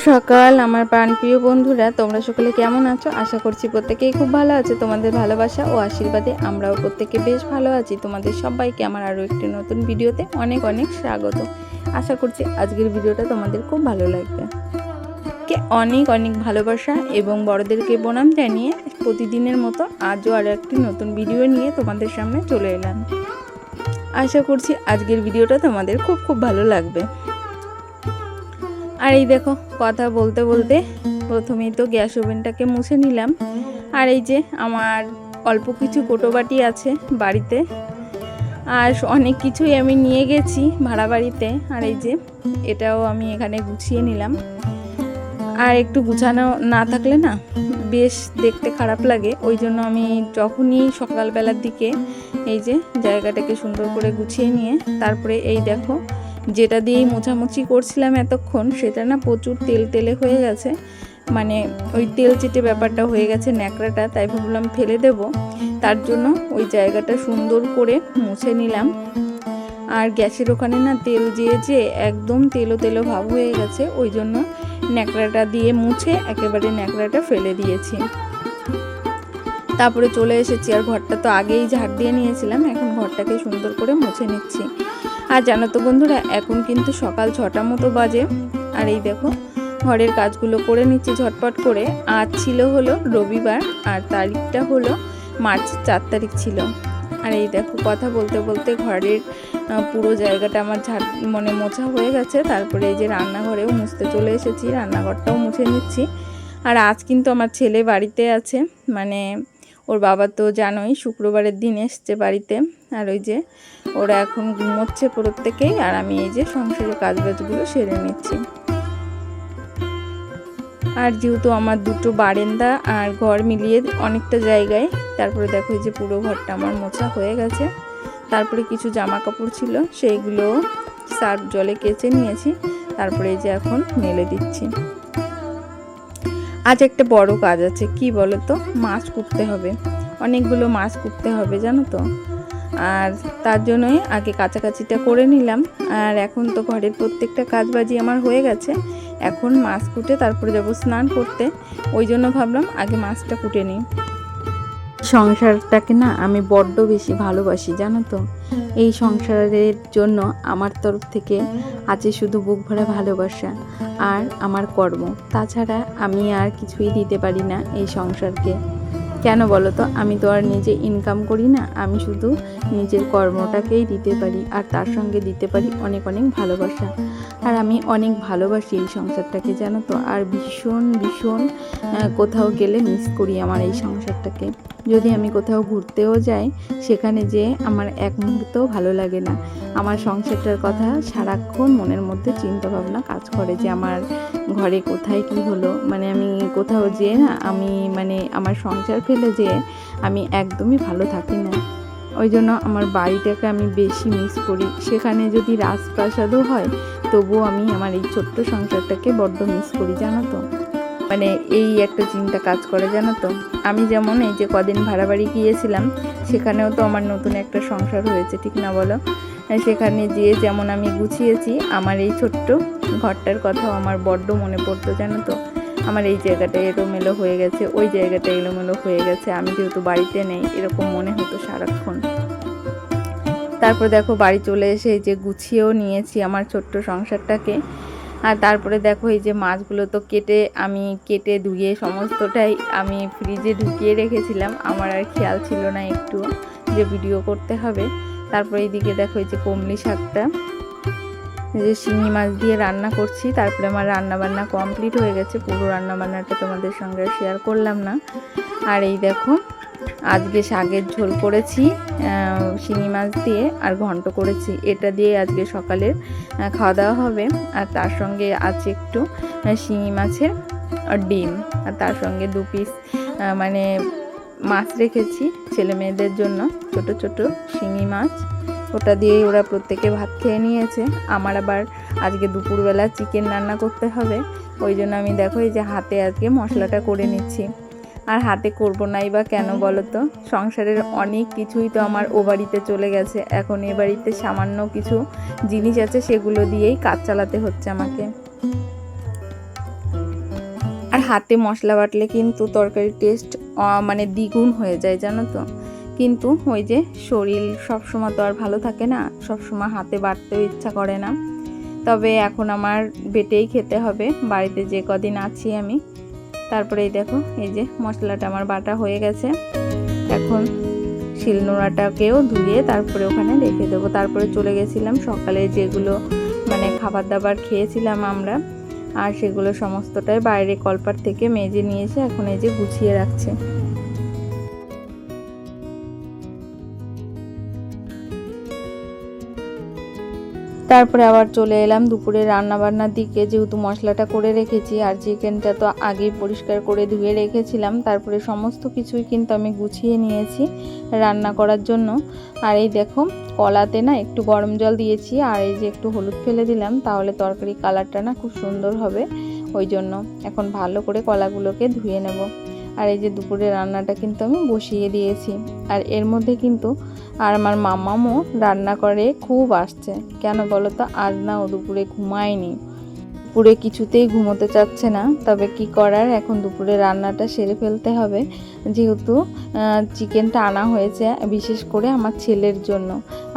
সকাল আমার প্রাণপ্রিয় বন্ধুরা, তোমরা সকলে কেমন আছো? আশা করছি প্রত্যেকেই খুব ভালো আছে। তোমাদের ভালোবাসা ও আশীর্বাদে আমরাও প্রত্যেকে বেশ ভালো আছি। তোমাদের সবাইকে আমার আরও একটি নতুন ভিডিওতে অনেক অনেক স্বাগত। আশা করছি আজকের ভিডিওটা তোমাদের খুব ভালো লাগবে। অনেক অনেক ভালোবাসা এবং বড়দেরকে প্রণাম জানিয়ে প্রতিদিনের মতো আজও আরও একটি নতুন ভিডিও নিয়ে তোমাদের সামনে চলে এলাম। আশা করছি আজকের ভিডিওটা তোমাদের খুব খুব ভালো লাগবে। আর এই দেখো, কথা বলতে বলতে প্রথমেই তো গ্যাস ওভেনটাকে মুছে নিলাম। আর এই যে আমার অল্প কিছু কোটোবাটি আছে বাড়িতে, আর অনেক কিছুই আমি নিয়ে গেছি ভাড়া বাড়িতে। আর এই যে এটাও আমি এখানে গুছিয়ে নিলাম। আর একটু গুছানো না থাকলে না বেশ দেখতে খারাপ লাগে, ওই জন্য আমি যখনই সকালবেলার দিকে এই যে জায়গাটাকে সুন্দর করে গুছিয়ে নিয়ে তারপরে এই দেখো যেটা দিয়েই মোছামুছি করছিলাম এতক্ষণ, সেটা না প্রচুর তেল তেলে হয়ে গেছে, মানে ওই তেল চেটে ব্যাপারটা হয়ে গেছে ন্যাকড়াটা, তাই ভাবলাম ফেলে দেব। তার জন্য ওই জায়গাটা সুন্দর করে মুছে নিলাম। আর গ্যাসের ওখানে না তেল যে একদম তেলো তেলো ভাব হয়ে গেছে, ওই জন্য ন্যাকড়াটা দিয়ে মুছে একেবারে ন্যাকড়াটা ফেলে দিয়েছি। তারপরে চলে এসেছি, আর ঘরটা তো আগেই ঝাড় দিয়ে নিয়েছিলাম, এখন ঘরটাকে সুন্দর করে মুছে নিচ্ছি। আর জানো তো বন্ধুরা, এখন কিন্তু সকাল 6টা মতো বাজে। আর এই দেখো ঘরের কাজগুলো করে নিচ্ছি ঝটপট করে। আজ ছিল হলো রবিবার, আর তারিখটা হলো মার্চের 4 তারিখ ছিল। আর এই দেখো কথা বলতে বলতে ঘরের পুরো জায়গাটা আমার মোছা হয়ে গেছে। তারপরে এই যে রান্নাঘরেও মুছতে চলে এসেছি, রান্নাঘরটাও মুছে নিচ্ছি। আর আজ কিন্তু আমার ছেলে বাড়িতে আছে, মানে ওর বাবা তো জানোই শুক্রবারের দিন এসছে বাড়িতে। আর ওই যে ওরা এখন ঘুমোচ্ছে প্রত্যেকেই, আর আমি এই যে সংসারের কাজবাজগুলো সেরে নিচ্ছি। আর যেহেতু আমার দুটো বারান্দা আর ঘর মিলিয়ে অনেকটা জায়গায়, তারপরে দেখো এই যে পুরো ঘরটা আমার মোছা হয়ে গেছে। তারপরে কিছু জামা কাপড় ছিল, সেইগুলো সার্ফ জলে কেচে নিয়েছি। তারপরে এই যে এখন মেলে দিচ্ছি। আজ একটা বড় কাজ আছে, কি বলো তো, মাছ কুটতে হবে, অনেকগুলো মাছ কুটতে হবে জানো তো। আর তার জন্যই আগে কাছাকাছিটা করে নিলাম। আর এখন তো ঘরের প্রত্যেকটা কাজবাজি আমার হয়ে গেছে, এখন মাছ কুটে তারপরে যাবো স্নান করতে, ওই জন্য ভাবলাম আগে মাছটা কুটে নিই। সংসারটাকে না আমি বড্ড বেশি ভালোবাসি জানো তো। এই সংসারের জন্য আমার তরফ থেকে আছে শুধু বুক ভরা ভালোবাসা আর আমার কর্ম, তাছাড়া আমি আর কিছুই দিতে পারি না এই সংসারকে। কেন বলো তো, আমি তো আর নিজে ইনকাম করি না, আমি শুধু নিজের কর্মটাকেই দিতে পারি, আর তার সঙ্গে দিতে পারি অনেক অনেক ভালোবাসা। আর আমি অনেক ভালোবাসি এই সংসারটাকে জানো তো। আর ভীষণ ভীষণ কোথাও গেলে মিস করি আমার এই সংসারটাকে। যদি আমি কোথাও ঘুরতেও যাই, সেখানে যেয়ে আমার এক মুহূর্তও ভালো লাগে না। আমার সংসারটার কথা সারাক্ষণ মনের মধ্যে চিন্তা ভাবনা কাজ করে যে আমার ঘরে কোথায় কি হলো, মানে আমি কোথাও যেয়ে না আমি মানে আমার সংসার ফেলে যেয়ে আমি একদমই ভালো থাকি না। ওই জন্য আমার বাড়িটাকে আমি বেশি মিস করি। সেখানে যদি রাজপ্রাসাদও হয় তবুও আমি আমার এই ছোট্ট সংসারটাকে বড্ড মিস করি জানো তো। মানে এই একটা চিন্তা কাজ করে জানো তো। আমি যেমন এই যে কদিন ভাড়া বাড়ি গিয়েছিলাম, সেখানেও তো আমার নতুন একটা সংসার হয়েছে, ঠিক না বলো? সেখানে যেয়ে যেমন আমি গুছিয়েছি, আমার এই ছোট্ট ঘরটার কথাও আমার বড্ড মনে পড়তো জানো তো। আমার এই জায়গাটা এলোমেলো হয়ে গেছে, ওই জায়গাটা এলোমেলো হয়ে গেছে, আমি যেহেতু বাড়িতে নেই এরকম মনে হতো সারাক্ষণ। তারপর দেখো বাড়ি চলে এসে এই যে গুছিয়েও নিয়েছি আমার ছোট্ট সংসারটাকে। আর তারপরে দেখো এই যে মাছগুলো তো কেটে ধুয়ে সমস্তটাই আমি ফ্রিজে ঢুকিয়ে রেখেছিলাম, আমার আর খেয়াল ছিল না একটু যে ভিডিও করতে হবে। তারপরে এইদিকে দেখো এই যে কমলি শাকটা, যে শিঙি মাছ দিয়ে রান্না করছি। তারপরে আমার রান্নাবান্না কমপ্লিট হয়ে গেছে, পুরো রান্নাবান্নাটা তোমাদের সঙ্গে শেয়ার করলাম না। আর এই দেখো আজকে শাকের ঝোল করেছি শিঙি মাছ দিয়ে, আর ঘন্ট করেছি, এটা দিয়ে আজকে সকালের খাওয়া দাওয়া হবে। আর তার সঙ্গে আছে একটু শিঙি মাছের ডিম, আর তার সঙ্গে 2 পিস মানে মাছ রেখেছি ছেলে মেয়েদের জন্য, ছোট ছোট শিঙি মাছ, ওটা দিয়েই ওরা প্রত্যেকে ভাত খেয়ে নিয়েছে। আমার আবার আজকে দুপুরবেলা চিকেন রান্না করতে হবে, ওই জন্য আমি দেখো এই যে হাতে আজকে মশলাটা করে নিচ্ছি। আর হাতে করব নাই বা কেন বলো তো, সংসারের অনেক কিছুই তো আমার ও বাড়িতে চলে গেছে, এখন এ বাড়িতে সামান্য কিছু জিনিস আছে, সেগুলো দিয়েই কাজ চালাতে হচ্ছে আমাকে। আর হাতে মশলা বাটলে কিন্তু তরকারির টেস্ট মানে দ্বিগুণ হয়ে যায় জানো তো। কিন্তু ওই যে শরীর সবসময় তো আর ভালো থাকে না, সবসময় হাতে বাটতেও ইচ্ছা করে না। তবে এখন আমার বেটেই খেতে হবে, বাড়িতে যে কদিন আছি আমি। তারপরে এই দেখো এই যে মশলাটা আমার বাটা হয়ে গেছে, এখন শিলনোড়াটাকেও ধুয়ে তারপরে ওখানে রেখে দেবো। তারপরে চলে গেছিলাম সকালে যেগুলো মানে খাবার দাবার খেয়েছিলাম আমরা, আর সেগুলো সমস্তটাই বাইরে কলপার থেকে মেজে নিয়ে এসে এখন এই যে গুছিয়ে রাখছে। তারপরে আবার চলে এলাম দুপুরে রান্নাবান্নার দিকে, যেহেতু মশলাটা করে রেখেছি আর চিকেনটা তো আগেই পরিষ্কার করে ধুয়ে রেখেছিলাম। তারপরে সমস্ত কিছুই কিন্তু আমি গুছিয়ে নিয়েছি রান্না করার জন্য। আর এই দেখো কলাতে না একটু গরম জল দিয়েছি, আর এই যে একটু হলুদ ফেলে দিলাম, তাহলে তরকারি কালারটা না খুব সুন্দর হবে। ওই জন্য এখন ভালো করে কলাগুলোকে ধুয়ে নেব। আর এই যে দুপুরে রান্নাটা কিন্তু আমি বসিয়ে দিয়েছি। আর এর মধ্যে কিন্তু আর আমার মামামও রান্না করে খুব আসছে। কেন বলো তো, আজ না ও দুপুরে ঘুমায়নি, দুপুরে কিছুতেই ঘুমোতে চাচ্ছে না। তবে কি করার, এখন দুপুরে রান্নাটা সেরে ফেলতে হবে, যেহেতু চিকেনটা আনা হয়েছে বিশেষ করে আমার ছেলের জন্য।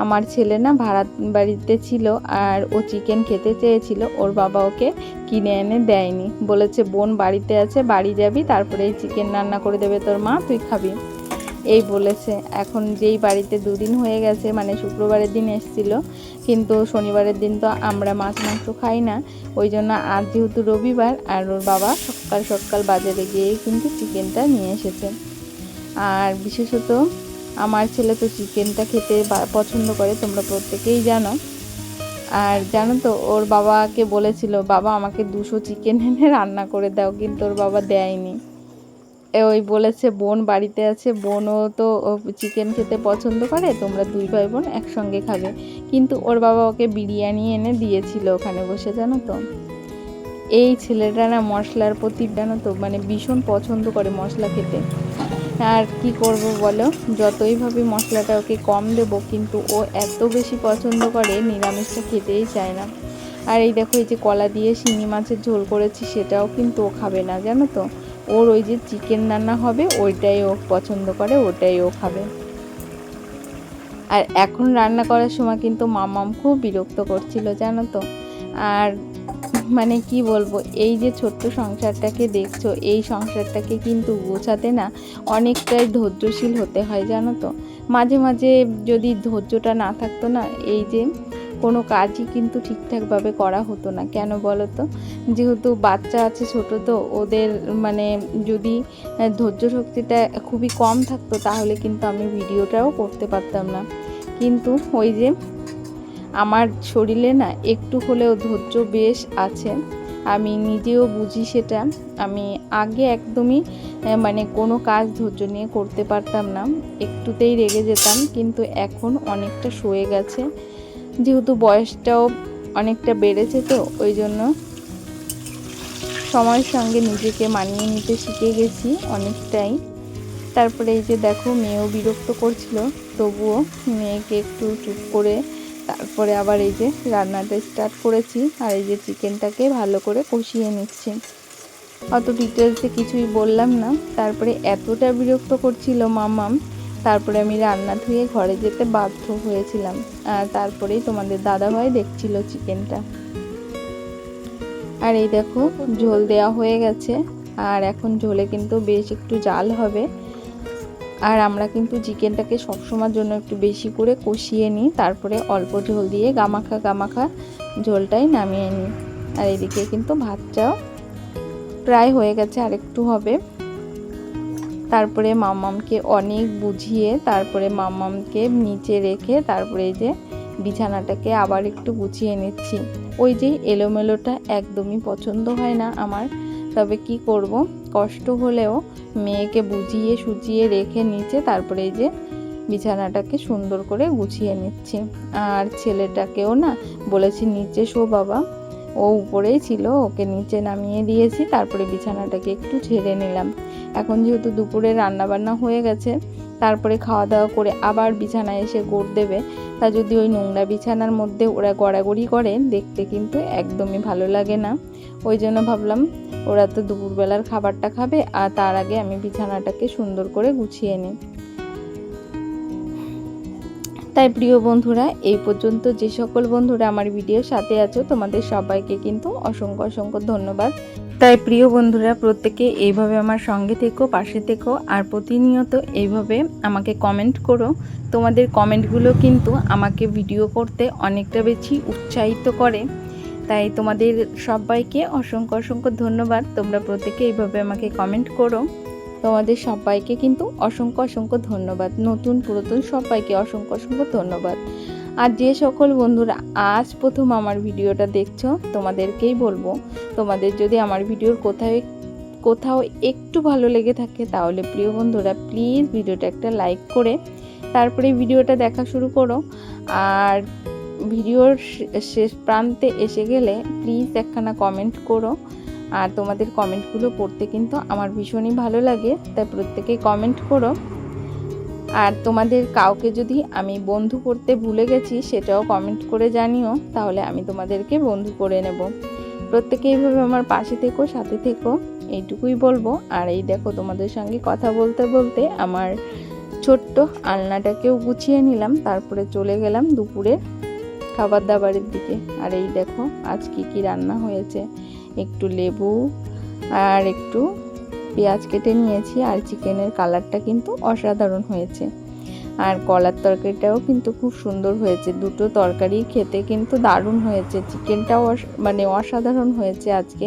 আমার ছেলে না ভাড়া বাড়িতে ছিল, আর ও চিকেন খেতে চেয়েছিল, ওর বাবা ওকে কিনে এনে দেয়নি, বলেছে বোন বাড়িতে আছে, বাড়ি যাবি তারপরে এই চিকেন রান্না করে দেবে তোর মা, তুই খাবি, এই বলেছে। এখন যেই বাড়িতে দুদিন হয়ে গেছে, মানে শুক্রবারের দিন এসেছিল, কিন্তু শনিবারের দিন তো আমরা মাছ মাংস খাই না, ওই জন্য আজ যেহেতু রবিবার, আর ওর বাবা সকাল সকাল বাজারে গিয়ে কিন্তু চিকেনটা নিয়ে এসেছে। আর বিশেষত আমার ছেলে তো চিকেনটা খেতে পছন্দ করে, তোমরা প্রত্যেকেই জানো। আর জানো তো ওর বাবাকে বলেছিল, বাবা আমাকে 200 চিকেন এনে রান্না করে দাও, কিন্তু ওর বাবা দেয়নি। ওই বলেছে বোন বাড়িতে আছে, বোনও তো চিকেন খেতে পছন্দ করে, তোমরা 2 ভাই বোন একসঙ্গে খাবে। কিন্তু ওর বাবা ওকে বিরিয়ানি এনে দিয়েছিল ওখানে বসে, জানো তো। এই ছেলেটা না মশলার প্রতি জানো তো মানে ভীষণ পছন্দ করে মশলা খেতে। আর কি করব বলো, যতই ভাবে মশলাটা ওকে কম দেব, কিন্তু ও এত বেশি পছন্দ করে, নিরামিষটা খেতেই চায় না। আর এই দেখো এই যে কলা দিয়ে শিঙি মাছের ঝোল করেছি, সেটাও কিন্তু ও খাবে না জানো তো। ওর ওই যে চিকেন রান্না হবে ওইটাই ও পছন্দ করে, ওটাই ও খাবে। আর এখন রান্না করার সময় কিন্তু মামাম খুব বিরক্ত করছিল জানো তো। আর মানে কি বলবো, এই যে ছোট্ট সংসারটাকে দেখছো, এই সংসারটাকে কিন্তু গোছাতে না অনেকটাই ধৈর্যশীল হতে হয় জানো তো। মাঝে মাঝে যদি ধৈর্যটা না থাকতো না, এই যে কোনো কাজই কিন্তু ঠিকঠাকভাবে করা হতো না। কেন বলো তো, যেহেতু বাচ্চা আছে ছোট, তো ওদের মানে যদি ধৈর্য শক্তিটা খুবই কম থাকতো, তাহলে কিন্তু আমি ভিডিওটাও করতে পারতাম না। কিন্তু ওই যে আমার শরীরে না একটু হলেও ধৈর্য বেশ আছে, আমি নিজেও বুঝি সেটা। আমি আগে একদমই মানে কোনো কাজ ধৈর্য নিয়ে করতে পারতাম না, একটুতেই রেগে যেতাম। কিন্তু এখন অনেকটা সয়ে গেছে, যেহেতু বয়সটাও অনেকটা বেড়েছে, তো ওই জন্য সময়ের সঙ্গে নিজেকে মানিয়ে নিতে শিখে গেছি অনেকটাই। তারপরে এই যে দেখো মেয়েও বিরক্ত করছিল, তবুও মেয়েকে একটু চুপ করে তারপরে আবার এই যে রান্নাটা স্টার্ট করেছি। আর এই যে চিকেনটাকে ভালো করে কষিয়ে নিচ্ছি, অত ডিটেলসে কিছুই বললাম না। তারপরে এতটা বিরক্ত করছিল মামাম, তারপরে আমি রান্না ধুয়ে ঘরে যেতে বাধ্য হয়েছিলাম। আর তারপরেই তোমাদের দাদাভাই দেখছিল চিকেনটা। আর এই দেখো ঝোল দেওয়া হয়ে গেছে, আর এখন ঝোলে কিন্তু বেশ একটু জাল হবে। আর আমরা কিন্তু চিকেনটাকে সবসময়ের জন্য একটু বেশি করে কষিয়ে নিই, তারপরে অল্প ঝোল দিয়ে গামাখা ঝোলটাই নামিয়ে নিই। আর এদিকে কিন্তু ভাতটাও প্রায় হয়ে গেছে, আর একটু হবে। তারপরে মামামকে অনেক বুঝিয়ে তারপরে মামামকে নিচে রেখে তারপরে এই যে বিছানাটাকে আবার একটু গুছিয়ে নিচ্ছি। ওই যে এলোমেলোটা একদমই পছন্দ হয় না আমার, তবে কি করব, কষ্ট হলেও মেয়েকে বুঝিয়ে সুজিয়ে রেখে নিচে তারপরে এই যে বিছানাটাকে সুন্দর করে গুছিয়ে নিচ্ছি। আর ছেলেটাকেও না বলেছি নিচে শো বাবা, ও উপরেই ছিল, ওকে নিচে নামিয়ে দিয়েছি, তারপরে বিছানাটাকে একটু ঝেড়ে নিলাম। এখন যেহেতু দুপুরে রান্নাবান্না হয়ে গেছে, তারপরে খাওয়া দাওয়া করে আবার বিছানায় এসে গোড় দেবে, তা যদি ওই নোংরা বিছানার মধ্যে ওরা গড়াগড়ি করে দেখতে কিন্তু একদমই ভালো লাগে না। ওই জন্য ভাবলাম ওরা তো দুপুরবেলার খাবারটা খাবে, আর তার আগে আমি বিছানাটাকে সুন্দর করে গুছিয়ে নিই। তাই প্রিয় বন্ধুরা, এই পর্যন্ত যে সকল বন্ধুরা আমার ভিডিওর সাথে আছো তোমাদের সবাইকে কিন্তু অসংখ্য অসংখ্য ধন্যবাদ। তাই প্রিয় বন্ধুরা, প্রত্যেকে এইভাবে আমার সঙ্গে থেকো, পাশে থেকো, আর প্রতিনিয়ত এইভাবে আমাকে কমেন্ট করো। তোমাদের কমেন্টগুলো কিন্তু আমাকে ভিডিও করতে অনেকটা বেশি উৎসাহিত করে। তাই তোমাদের সবাইকে অসংখ্য অসংখ্য ধন্যবাদ। তোমরা প্রত্যেকে এইভাবে আমাকে কমেন্ট করো। তোমাদের সবাইকে কিন্তু অসংখ্য অসংখ্য ধন্যবাদ। নতুন পুরাতন সবাইকে অসংখ্য অসংখ্য ধন্যবাদ। আর যে সকল বন্ধুরা আজ প্রথম আমার ভিডিওটা দেখছো, তোমাদেরকেই বলবো, তোমাদের যদি আমার ভিডিওর কোথাও একটু ভালো লেগে থাকে, তাহলে প্রিয় বন্ধুরা প্লিজ ভিডিওটা একটা লাইক করে তারপরে ভিডিওটা দেখা শুরু করো। আর ভিডিওর শেষ প্রান্তে এসে গেলে প্লিজ একখানা কমেন্ট করো। আর তোমাদের কমেন্টগুলো পড়তে কিন্তু আমার ভীষণই ভালো লাগে, তাই প্রত্যেকেই কমেন্ট করো। আর তোমাদের কাউকে যদি আমি বন্ধু করতে ভুলে গেছি সেটাও কমেন্ট করে জানিও, তাহলে আমি তোমাদেরকে বন্ধু করে নেব। প্রত্যেকে এইভাবে আমার পাশে থেকো, সাথে থেকো, এইটুকুই বলবো। আর এই দেখো, তোমাদের সঙ্গে কথা বলতে বলতে আমার ছোট্ট আলনাটাকেও গুছিয়ে নিলাম, তারপরে চলে গেলাম দুপুরে খাবার দাবারের দিকে। আর এই দেখো আজ কি রান্না হয়েছে, একটু লেবু আর একটু পেঁয়াজ কেটে নিয়েছি, আর চিকেনের কালারটা কিন্তু অসাধারণ হয়েছে। আর কলার তরকারিটাও কিন্তু খুব সুন্দর হয়েছে। দুটো তরকারি খেতে কিন্তু দারুণ হয়েছে। চিকেনটাও মানে অসাধারণ হয়েছে আজকে,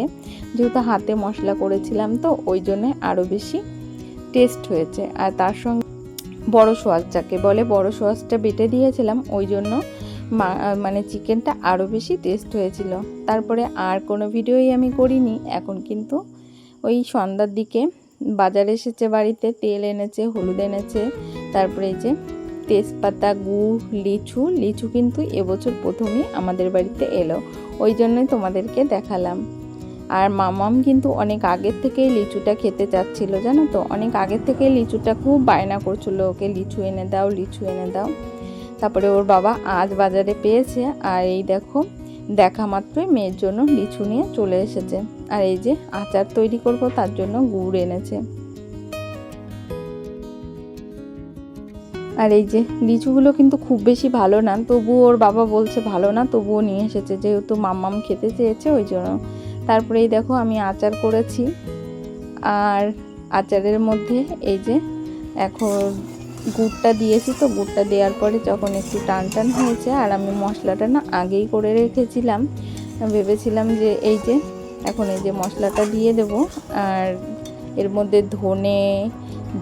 যেহেতু হাতে মশলা করেছিলাম তো ওই জন্য আরও বেশি টেস্ট হয়েছে। আর তার সঙ্গে বড় সোয়াজ, যাকে বলে বড় সোয়াজটা বেটে দিয়েছিলাম, ওই জন্য মানে চিকেনটা আরও বেশি টেস্ট হয়েছিল। তারপরে আর কোনো ভিডিওই আমি করিনি। এখন কিন্তু ওই সন্ধ্যার দিকে বাজার এসেছে, বাড়িতে তেল এনেছে, হলুদ এনেছে, তারপরে এই যে তেজপাতা, গুড়, লিচু কিন্তু এবছর প্রথমেই আমাদের বাড়িতে এলো, ওই জন্যই তোমাদেরকে দেখালাম। আর মামাম কিন্তু অনেক আগের থেকেই লিচুটা খেতে চাচ্ছিল, জানো তো, অনেক আগের থেকেই লিচুটা খুব বায়না করছিল, ওকে লিচু এনে দাও, লিচু এনে দাও। তারপরে ওর বাবা আজ বাজারে পেয়েছে, আর এই দেখো দেখা মাত্রই মেয়ের জন্য লিচু নিয়ে চলে এসেছে। আর এই যে আচার তৈরি করব, তার জন্য গুড় এনেছে। আর এই যে লিচুগুলো কিন্তু খুব বেশি ভালো না, তবুও ওর বাবা বলছে ভালো না, তবুও নিয়ে এসেছে, যেহেতু মাম্মাম খেতে চেয়েছে ওই জন্য। তারপরে এই দেখো আমি আচার করেছি, আর আচারের মধ্যে এই যে এখন গুড়টা দিয়েছি, তো গুড়টা দেওয়ার পরে যখন একটু টান টান হয়েছে, আর আমি মশলাটা না আগেই করে রেখেছিলাম, ভেবেছিলাম যে এই যে এখন এই যে মশলাটা দিয়ে দেব। আর এর মধ্যে ধনে,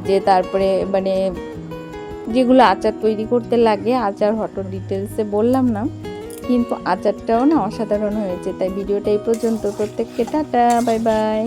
যে তারপরে মানে যেগুলো আচার তৈরি করতে লাগে, আচার হট ডিটেলসে বললাম না, কিন্তু আচারটাও না অসাধারণ হয়েছে। তাই ভিডিওটা এই পর্যন্ত। প্রত্যেককে টাটা, বাই বাই।